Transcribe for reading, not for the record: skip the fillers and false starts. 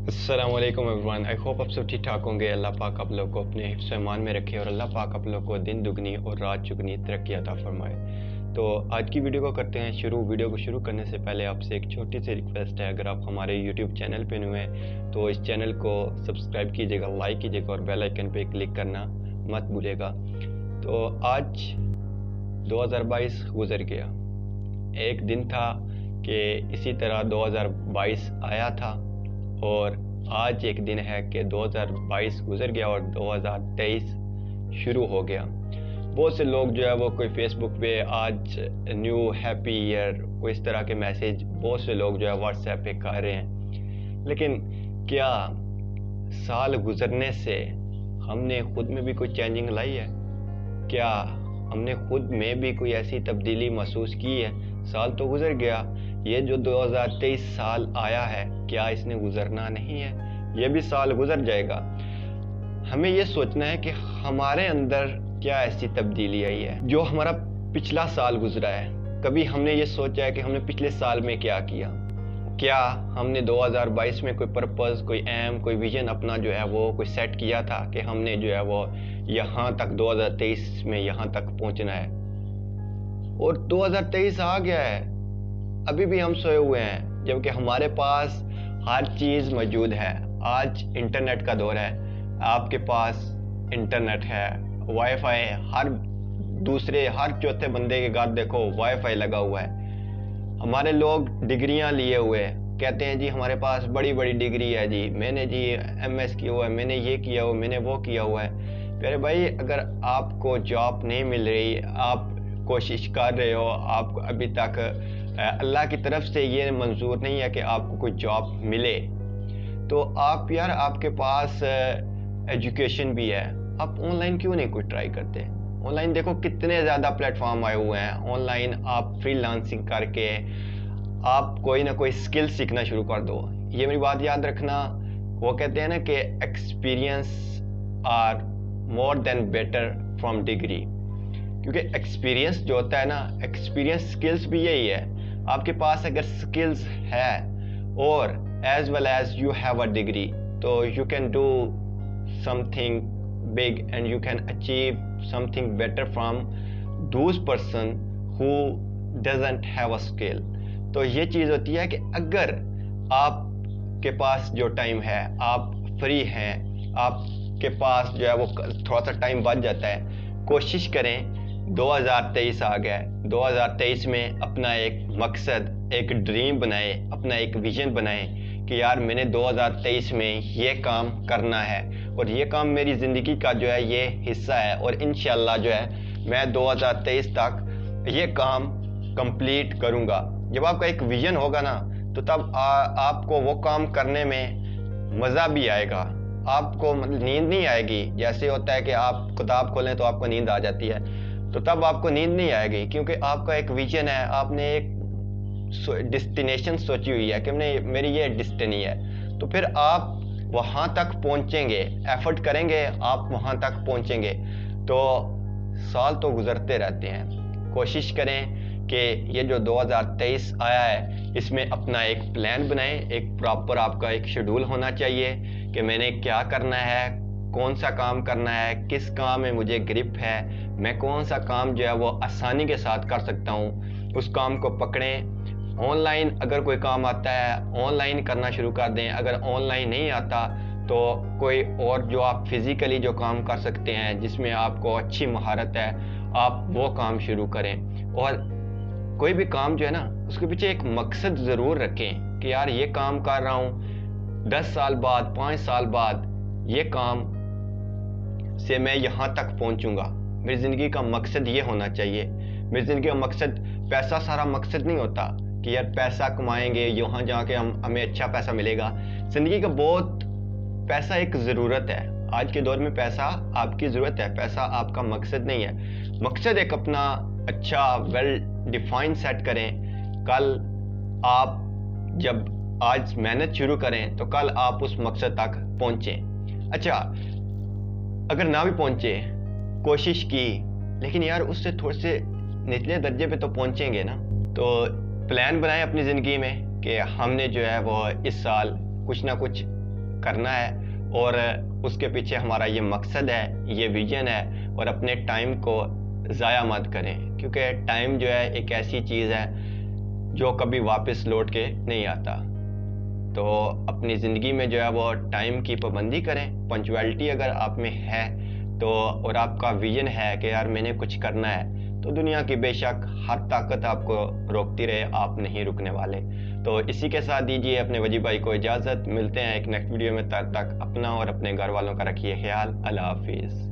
अस्सलाम वालेकुम everyone. I hope आप सब ठीक ठाक होंगे। अल्लाह पाक आप लोग को अपने हिफ्ज़ ईमान में रखे और अल्लाह पाक आप लोग को दिन दुगनी और रात चुगनी तरक्की अता फरमाए। तो आज की वीडियो को करते हैं शुरू। वीडियो को शुरू करने से पहले आपसे एक छोटी सी रिक्वेस्ट है, अगर आप हमारे यूट्यूब चैनल पे न्यू हैं तो इस चैनल को सब्सक्राइब कीजिएगा, लाइक कीजिएगा और बेल आइकन पे क्लिक करना मत भूलिएगा। तो आज 2022 गुजर गया। एक दिन था कि इसी तरह 2022 आया था और आज एक दिन है कि 2022 गुजर गया और 2023 शुरू हो गया। बहुत से लोग जो है वो कोई फेसबुक पे आज न्यू हैप्पी ईयर को इस तरह के मैसेज बहुत से लोग जो है व्हाट्सएप पे कर रहे हैं, लेकिन क्या साल गुजरने से हमने खुद में भी कोई चेंजिंग लाई है? क्या हमने खुद में भी कोई ऐसी तब्दीली महसूस की है? साल तो गुजर गया, ये जो 2023 साल आया है क्या इसने गुजरना नहीं है? ये भी साल गुजर जाएगा। हमें ये सोचना है कि हमारे अंदर क्या ऐसी तब्दीली आई है जो हमारा पिछला साल गुजरा है। कभी हमने ये सोचा है कि हमने पिछले साल में क्या किया? क्या हमने 2022 में कोई पर्पस, कोई एम, कोई विजन अपना जो है वो कोई सेट किया था कि हमने जो है वो यहाँ तक 2023 में यहाँ तक पहुँचना है? और 2023 आ गया है, अभी भी हम सोए हुए हैं, जबकि हमारे पास हर चीज़ मौजूद है। आज इंटरनेट का दौर है, आपके पास इंटरनेट है, वाईफाई है, हर चौथे बंदे के घर देखो वाईफाई लगा हुआ है। हमारे लोग डिग्रियां लिए हुए कहते हैं जी हमारे पास बड़ी बड़ी डिग्री है जी, मैंने जी एमएस किया हुआ है, मैंने ये किया हुआ, मैंने वो किया हुआ है। प्यारे भाई, अगर आपको जॉब नहीं मिल रही, आप कोशिश कर रहे हो, आपको अभी तक अल्लाह की तरफ से ये मंजूर नहीं है कि आपको कोई जॉब मिले, तो आप यार आपके पास एजुकेशन भी है, आप ऑनलाइन क्यों नहीं कोई ट्राई करते? ऑनलाइन देखो कितने ज़्यादा प्लेटफॉर्म आए हुए हैं। ऑनलाइन आप फ्रीलांसिंग करके आप कोई ना कोई स्किल सीखना शुरू कर दो। ये मेरी बात याद रखना, वो कहते हैं ना कि experience are more than better from degree, क्योंकि एक्सपीरियंस जो होता है ना, एक्सपीरियंस स्किल्स भी यही है। आपके पास अगर स्किल्स है और as well as you have a degree, तो you can do something big and you can achieve something better from those person who doesn't have a skill. तो ये चीज़ होती है कि अगर आपके पास जो टाइम है, आप फ्री हैं, आपके पास जो है वो थोड़ा सा टाइम बच जाता है, कोशिश करें। 2023 आ गया है, 2023 में अपना एक मकसद, एक ड्रीम बनाए, अपना एक विजन बनाए कि यार मैंने 2023 में ये काम करना है और ये काम मेरी ज़िंदगी का जो है ये हिस्सा है, और इंशाल्लाह जो है मैं 2023 तक ये काम कंप्लीट करूँगा। जब आपका एक विजन होगा ना, तो तब आपको वो काम करने में मज़ा भी आएगा, आपको मतलब नींद नहीं आएगी। जैसे होता है कि आप किताब खोलें तो आपको नींद आ जाती है, तो तब आपको नींद नहीं आएगी, क्योंकि आपका एक विजन है, आपने एक डेस्टिनेशन सोची हुई है कि मेरी ये डेस्टिनी है। तो फिर आप वहाँ तक पहुँचेंगे, एफर्ट करेंगे, आप वहाँ तक पहुँचेंगे। तो साल तो गुजरते रहते हैं, कोशिश करें कि ये जो 2023 आया है इसमें अपना एक प्लान बनाएं। एक प्रॉपर आपका एक शेड्यूल होना चाहिए कि मैंने क्या करना है, कौन सा काम करना है, किस काम में मुझे ग्रिप है, मैं कौन सा काम जो है वो आसानी के साथ कर सकता हूँ, उस काम को पकड़ें। ऑनलाइन अगर कोई काम आता है ऑनलाइन करना शुरू कर दें, अगर ऑनलाइन नहीं आता तो कोई और जो आप फिज़िकली जो काम कर सकते हैं, जिसमें आपको अच्छी महारत है, आप वो काम शुरू करें। और कोई भी काम जो है ना, उसके पीछे एक मकसद ज़रूर रखें कि यार ये काम कर रहा हूँ, 10 साल बाद, 5 साल बाद ये काम से मैं यहाँ तक पहुँचूँगा। मेरी ज़िंदगी का मकसद ये होना चाहिए। मेरी ज़िंदगी का मकसद पैसा सारा मकसद नहीं होता कि यार पैसा कमाएंगे, यहाँ जाके हमें अच्छा पैसा मिलेगा। ज़िंदगी का बहुत पैसा एक ज़रूरत है, आज के दौर में पैसा आपकी ज़रूरत है, पैसा आपका मकसद नहीं है। मकसद एक अपना अच्छा वेल डिफाइन सेट करें। कल आप जब आज मेहनत शुरू करें तो कल आप उस मकसद तक पहुँचें। अच्छा, अगर ना भी पहुँचे, कोशिश की, लेकिन यार उससे थोड़े से निचले दर्जे पे तो पहुँचेंगे ना। तो प्लान बनाएं अपनी ज़िंदगी में कि हमने जो है वो इस साल कुछ ना कुछ کرنا ہے اور اس کے پیچھے ہمارا یہ مقصد ہے، یہ ویژن ہے، اور اپنے ٹائم کو ضائع مت کریں، کیونکہ ٹائم جو ہے ایک ایسی چیز ہے جو کبھی واپس لوٹ کے نہیں آتا۔ تو اپنی زندگی میں جو ہے وہ ٹائم کی پابندی کریں، پنچویلٹی اگر آپ میں ہے تو، اور آپ کا ویژن ہے کہ یار میں نے کچھ کرنا ہے، تو دنیا کی بے شک ہر طاقت آپ کو روکتی رہے، آپ نہیں رکنے والے۔ تو اسی کے ساتھ دیجیے اپنے وجیب بھائی کو اجازت، ملتے ہیں ایک نیکسٹ ویڈیو میں، تب تک اپنا اور اپنے گھر والوں کا رکھیے خیال۔ اللہ حافظ۔